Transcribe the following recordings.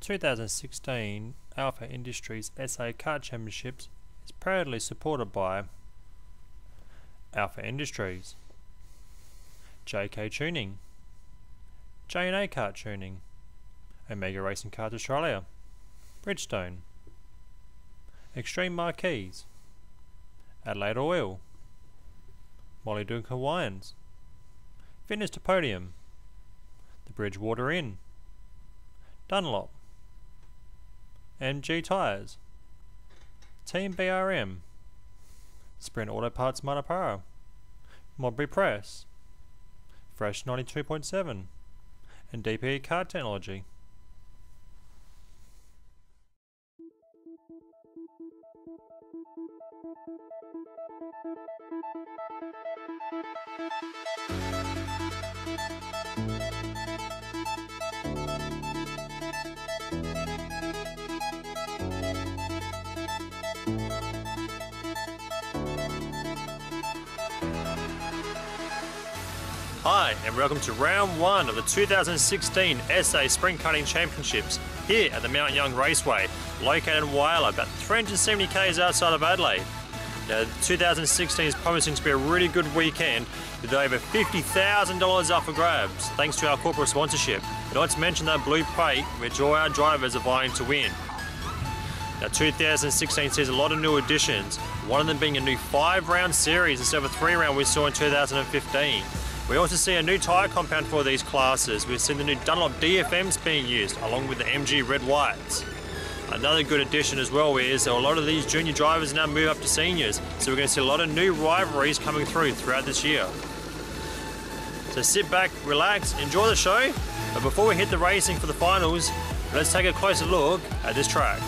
2016 Alpha Industries SA Kart Championships is proudly supported by Alpha Industries, JK Tuning, J&A Kart Tuning, Omega Racing Kart Australia, Bridgestone, Extreme Marquees, Adelaide Oil, Molly Dunker Wines, Fitness to Podium, The Bridgewater Inn, Dunlop, MG Tyres, Team BRM, Sprint Auto Parts Manapara, Modbury Press, Fresh 92.7, and DPE Kart Technology. Hi and welcome to round 1 of the 2016 SA Sprint Karting Championships here at the Mount Young Raceway, located in Whyalla, about 370 k's outside of Adelaide. Now, 2016 is promising to be a really good weekend with over $50,000 up for grabs thanks to our corporate sponsorship. But not to mention that blue plate which all our drivers are vying to win. Now 2016 sees a lot of new additions, one of them being a new 5-round series instead of a 3-round we saw in 2015. We also see a new tyre compound for these classes. We've seen the new Dunlop DFMs being used along with the MG Red Whites. Another good addition as well is that a lot of these junior drivers now move up to seniors, so we're going to see a lot of new rivalries coming through throughout this year. So sit back, relax, enjoy the show, but before we hit the racing for the finals, let's take a closer look at this track.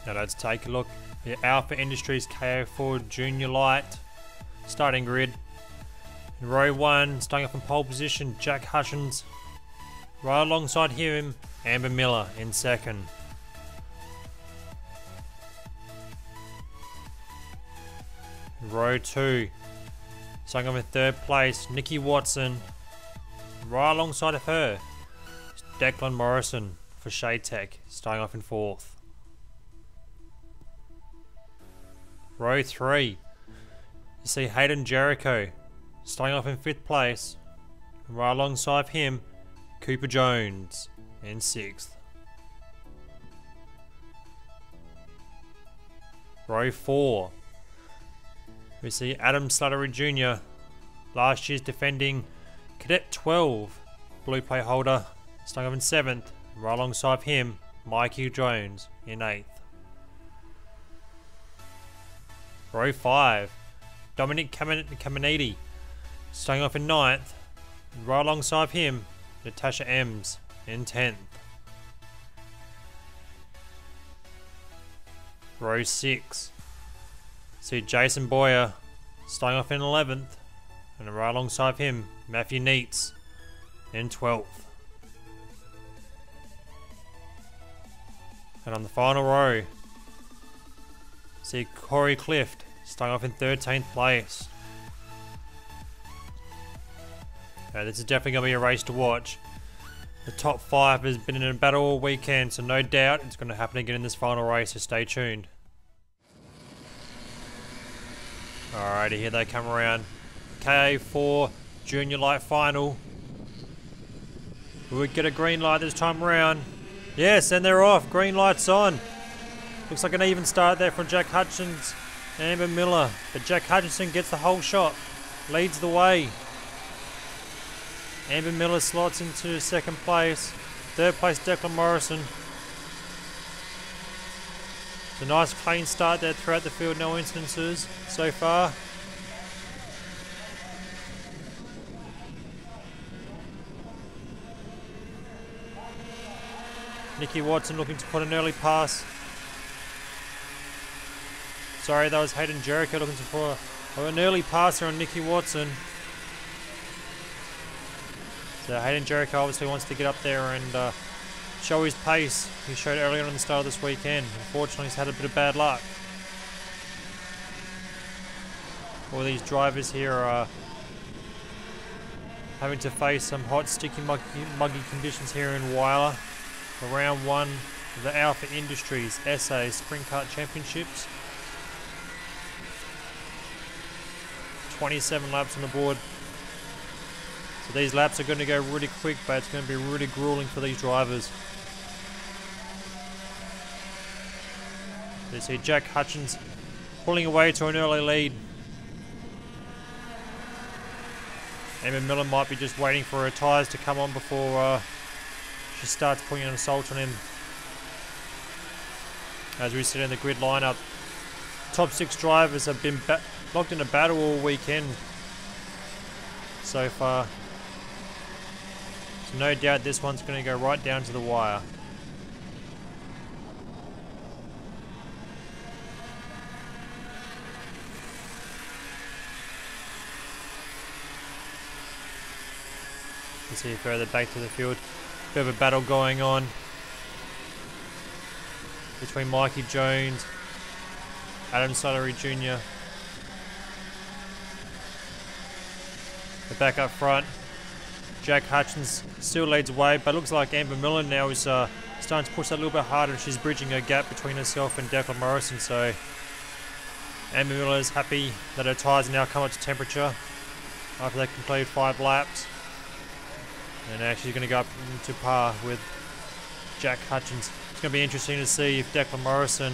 Now let's take a look at the Alpha Industries KA4 Junior Light starting grid. In row 1, starting off in pole position, Jack Hutchins. Right alongside him, Amber Miller in second. In row 2, starting off in third place, Nikki Watson. Right alongside of her, Declan Morrison for Shade Tech, starting off in fourth. Row 3, you see Hayden Jericho starting off in 5th place, and right alongside him, Cooper Jones in 6th. Row 4, we see Adam Slattery Jr., last year's defending Cadet 12 blue plate holder, starting off in 7th, and right alongside him, Mikey Jones in 8th. Row 5, Dominic Caminiti starting off in 9th, and right alongside him, Natasha Ems in 10th. Row 6, see Jason Boyer starting off in 11th, and right alongside him, Matthew Neitz in 12th. And on the final row, see Corey Clift starting off in 13th place. Now this is definitely going to be a race to watch. The top 5 has been in a battle all weekend, so no doubt it's going to happen again in this final race, so stay tuned. Alrighty, here they come around. KA4 Junior Light final. Will we get a green light this time around? Yes, and they're off. Green light's on. Looks like an even start there from Jack Hutchins and Amber Miller, but Jack Hutchinson gets the whole shot, leads the way. Amber Miller slots into 2nd place, 3rd place Declan Morrison. It's a nice clean start there throughout the field, no incidences so far. Nikki Watson looking to put an early pass. Sorry, that was Hayden Jericho looking to put an early passer on Nikki Watson. So Hayden Jericho obviously wants to get up there and show his pace. He showed earlier on the start of this weekend. Unfortunately, he's had a bit of bad luck. All these drivers here are having to face some hot, sticky, muggy conditions here in Whyalla for round 1 of the Alpha Industries SA Sprint Kart Championships. 27 laps on the board. So these laps are going to go really quick, but it's going to be really grueling for these drivers. You see Jack Hutchins pulling away to an early lead. Amber Miller might be just waiting for her tyres to come on before she starts putting an assault on him. As we sit in the grid lineup, top 6 drivers have been locked in a battle all weekend so far. So no doubt this one's going to go right down to the wire. You see further back to the field, bit of a battle going on between Mikey Jones, Adam Slattery Jr. The back up front, Jack Hutchins still leads away, but looks like Amber Miller now is starting to push that a little bit harder. She's bridging her gap between herself and Declan Morrison, so Amber Miller is happy that her tyres now come up to temperature after they completed 5 laps. And now she's going to go up to par with Jack Hutchins. It's going to be interesting to see if Declan Morrison,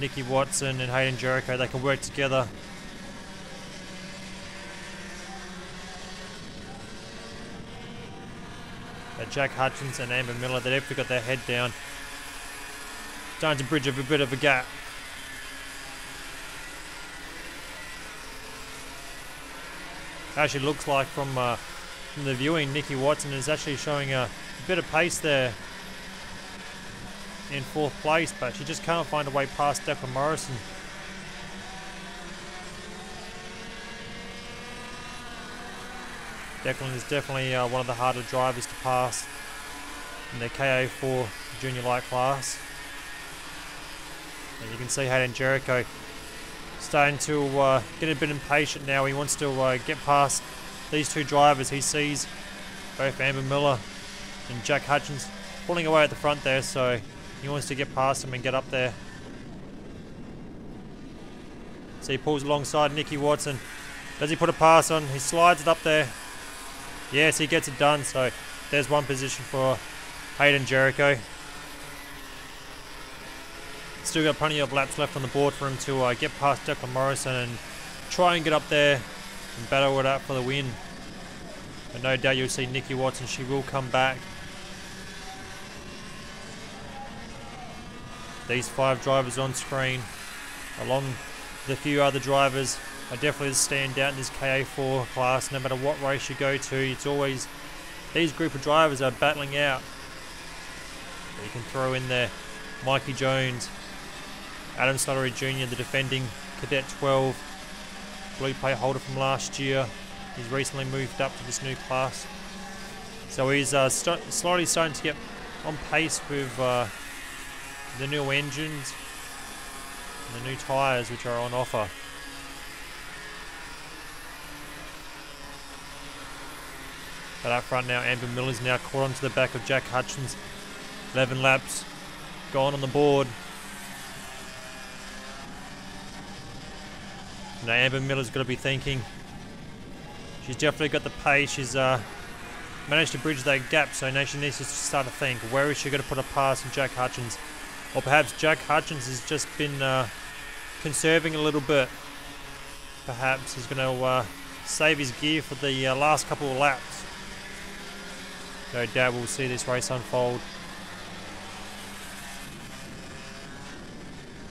Nikki Watson and Hayden Jericho, they can work together. Jack Hutchins and Amber Miller, they definitely got their head down. Starting to bridge a bit of a gap. Actually looks like from the viewing, Nikki Watson is actually showing a bit of pace there in 4th place, but she just can't find a way past Declan Morrison. Declan is definitely one of the harder drivers to pass in the KA4 Junior Light class. And you can see Hayden Jericho starting to get a bit impatient now. He wants to get past these 2 drivers. He sees both Amber Miller and Jack Hutchins pulling away at the front there, so he wants to get past them and get up there. So he pulls alongside Nikki Watson. Does he put a pass on? He slides it up there. Yes, he gets it done, so there's one position for Hayden Jericho. Still got plenty of laps left on the board for him to get past Declan Morrison and try and get up there and battle it out for the win. But no doubt you'll see Nikki Watson, she will come back. These 5 drivers on screen, along with a few other drivers, are definitely the standout in this KA4 class. No matter what race you go to, it's always these group of drivers are battling out. But you can throw in there Mikey Jones, Adam Slattery Jr., the defending Cadet 12, blue plate holder from last year. He's recently moved up to this new class. So he's slowly starting to get on pace with the new engines and the new tyres which are on offer. But up front now, Amber Miller's now caught onto the back of Jack Hutchins. 11 laps gone on the board. Now Amber Miller's got to be thinking. She's definitely got the pace. She's managed to bridge that gap, so now she needs to start to think, where is she going to put a pass on Jack Hutchins? Or perhaps Jack Hutchins has just been conserving a little bit. Perhaps he's going to save his gear for the last couple of laps. No doubt we'll see this race unfold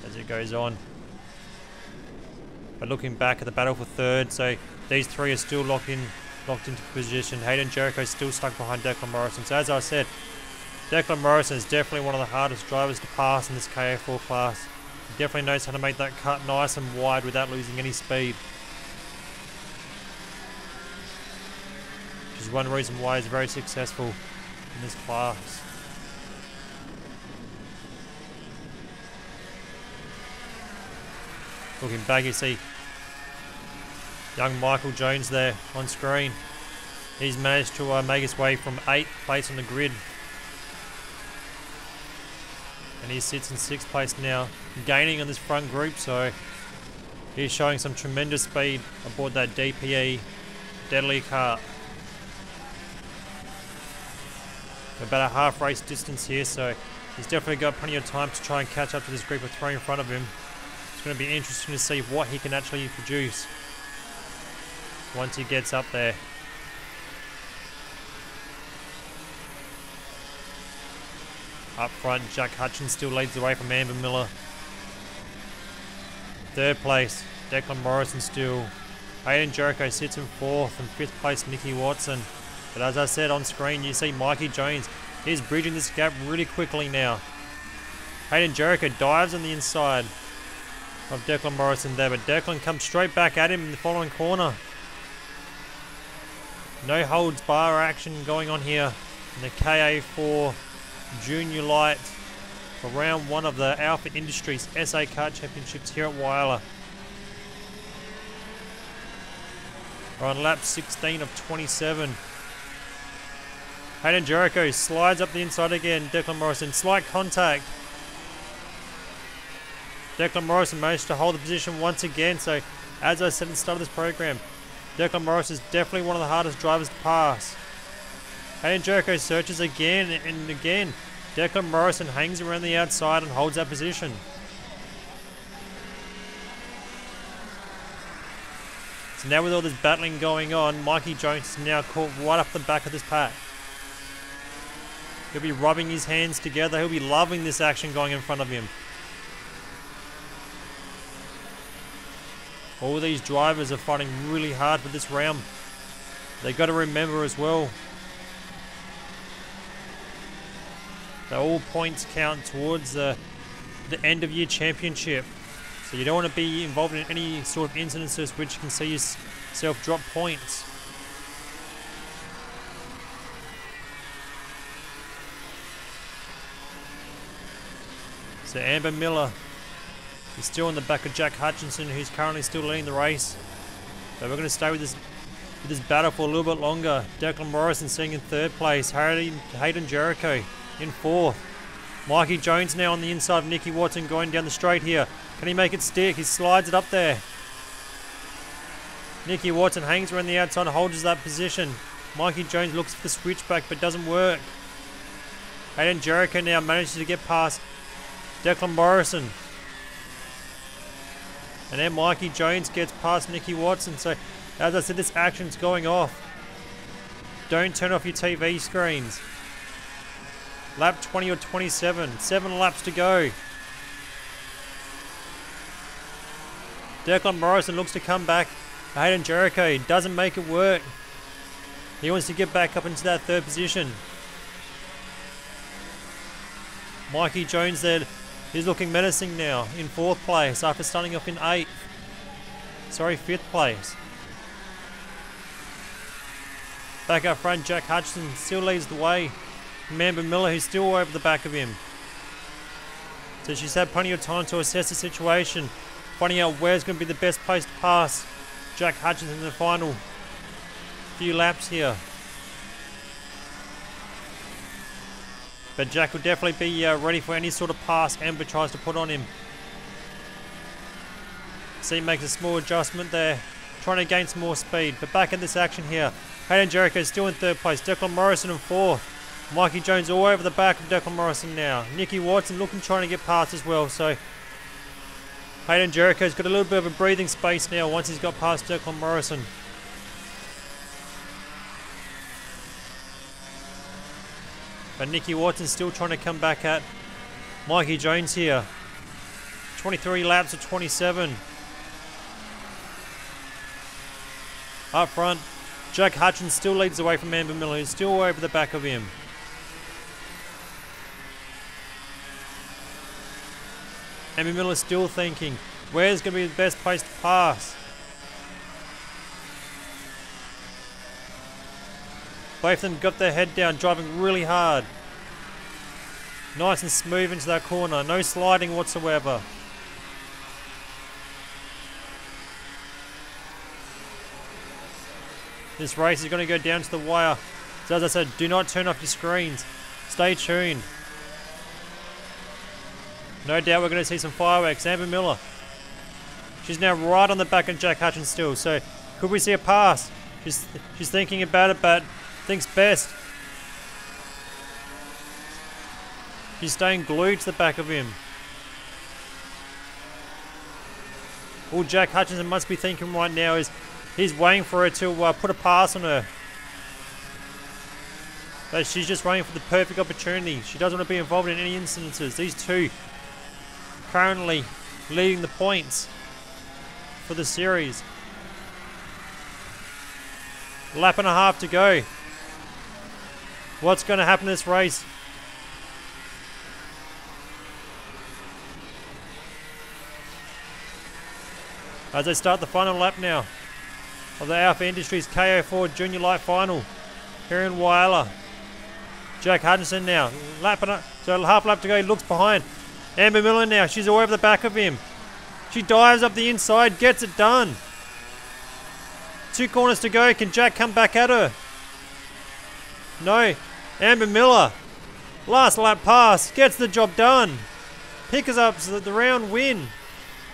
as it goes on. But looking back at the battle for 3rd, so these 3 are still locked into position. Hayden Jericho is still stuck behind Declan Morrison. So as I said, Declan Morrison is definitely one of the hardest drivers to pass in this KA4 class. He definitely knows how to make that cut nice and wide without losing any speed. Which is one reason why he's very successful in this class. Looking back, you see young Michael Jones there on screen. He's managed to make his way from 8th place on the grid. And he sits in 6th place now, gaining on this front group, so he's showing some tremendous speed aboard that DPE deadly kart. About a half race distance here, so he's definitely got plenty of time to try and catch up to this group of 3 in front of him. It's going to be interesting to see what he can actually produce once he gets up there. Up front, Jack Hutchins still leads the way from Amber Miller. 3rd place, Declan Morrison still. Hayden Jericho sits in 4th, and 5th place, Nicky Watson. But as I said on screen, you see Mikey Jones. He's bridging this gap really quickly now. Hayden Jericho dives on the inside of Declan Morrison there, but Declan comes straight back at him in the following corner. No holds bar action going on here in the KA4 Junior Light for round 1 of the Alpha Industries SA Kart Championships here at Whyalla. We're on lap 16 of 27. Hayden Jericho slides up the inside again. Declan Morrison, slight contact. Declan Morrison managed to hold the position once again, so as I said at the start of this program, Declan Morrison is definitely one of the hardest drivers to pass. Hayden Jericho searches again and again. Declan Morrison hangs around the outside and holds that position. So now with all this battling going on, Mikey Jones is now caught right up the back of this pack. He'll be rubbing his hands together. He'll be loving this action going in front of him. All these drivers are fighting really hard for this round. They got to remember as well that all points count towards the end of year championship. So you don't want to be involved in any sort of incidences which can see yourself drop points. So Amber Miller is still in the back of Jack Hutchinson, who's currently still leading the race. But we're going to stay with this battle for a little bit longer. Declan Morrison sitting in 3rd place. Hayden Jericho in 4th. Mikey Jones now on the inside of Nicky Watson going down the straight here. Can he make it stick? He slides it up there. Nicky Watson hangs around the outside and holds that position. Mikey Jones looks for the switchback but doesn't work. Hayden Jericho now manages to get past Declan Morrison. And then Mikey Jones gets past Nicky Watson. So as I said, this action's going off. Don't turn off your TV screens. Lap 20 or 27. 7 laps to go. Declan Morrison looks to come back. Hayden Jericho doesn't make it work. He wants to get back up into that 3rd position. Mikey Jones there, he's looking menacing now in 4th place after starting off in 8th. Sorry, 5th place. Back up front, Jack Hutchinson still leads the way. Amber Miller, who's still over the back of him. So she's had plenty of time to assess the situation, finding out where's going to be the best place to pass Jack Hutchinson in the final few laps here. But Jack will definitely be ready for any sort of pass Amber tries to put on him. So he makes a small adjustment there, trying to gain some more speed. But back in this action here, Hayden Jericho is still in 3rd place. Declan Morrison in 4th. Mikey Jones all over the back of Declan Morrison now. Nicky Watson looking, trying to get past as well. So Hayden Jericho's got a little bit of a breathing space now once he's got past Declan Morrison. But Nicky Watson's still trying to come back at Mikey Jones here. 23 laps of 27. Up front, Jack Hutchins still leads away from Amber Miller, who's still over the back of him. Amber Miller's still thinking, where's going to be the best place to pass? Both of them got their head down, driving really hard. Nice and smooth into that corner, no sliding whatsoever. This race is going to go down to the wire. So as I said, do not turn off your screens. Stay tuned. No doubt we're going to see some fireworks. Amber Miller. She's now right on the back of Jack Hutchins still. So could we see a pass? She's thinking about it, but thinks best. She's staying glued to the back of him. All Jack Hutchinson must be thinking right now is he's waiting for her to put a pass on her. But she's just waiting for the perfect opportunity. She doesn't want to be involved in any incidences. These two currently leading the points for the series. Lap and a half to go. What's going to happen in this race? As they start the final lap now of the Alpha Industries KA4 Junior Light Final here in Whyalla. Jack Hutchinson now, so half lap to go, he looks behind. Amber Miller now, she's all over the back of him. She dives up the inside, gets it done. 2 corners to go, can Jack come back at her? No, Amber Miller, last lap pass, gets the job done. Picks up the round win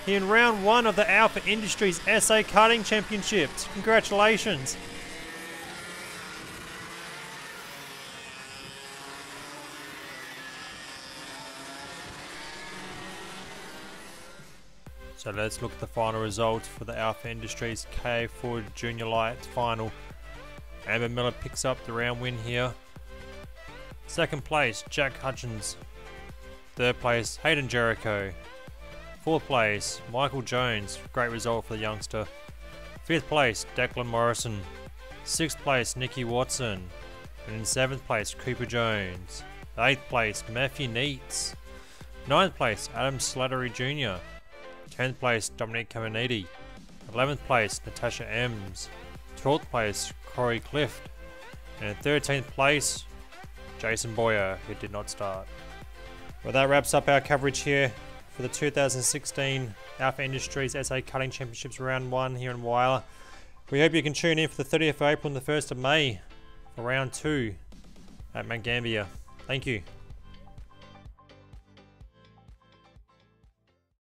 here in round 1 of the Alpha Industries SA Karting Championships. Congratulations. So let's look at the final results for the Alpha Industries KA4 Junior Light Final. Amber Miller picks up the round win here. Second place, Jack Hutchins. Third place, Hayden Jericho. Fourth place, Michael Jones. Great result for the youngster. Fifth place, Declan Morrison. Sixth place, Nicky Watson. And in seventh place, Cooper Jones. Eighth place, Matthew Neitz. Ninth place, Adam Slattery Jr. 10th place, Dominic Caminiti. 11th place, Natasha Ems. 12th place, Corey Clift. And in 13th place, Jason Boyer, who did not start. Well, that wraps up our coverage here for the 2016 Alpha Industries SA Karting Championships Round 1 here in Whyalla. We hope you can tune in for the 30th of April and the 1st of May for Round 2 at Mount Gambier. Thank you.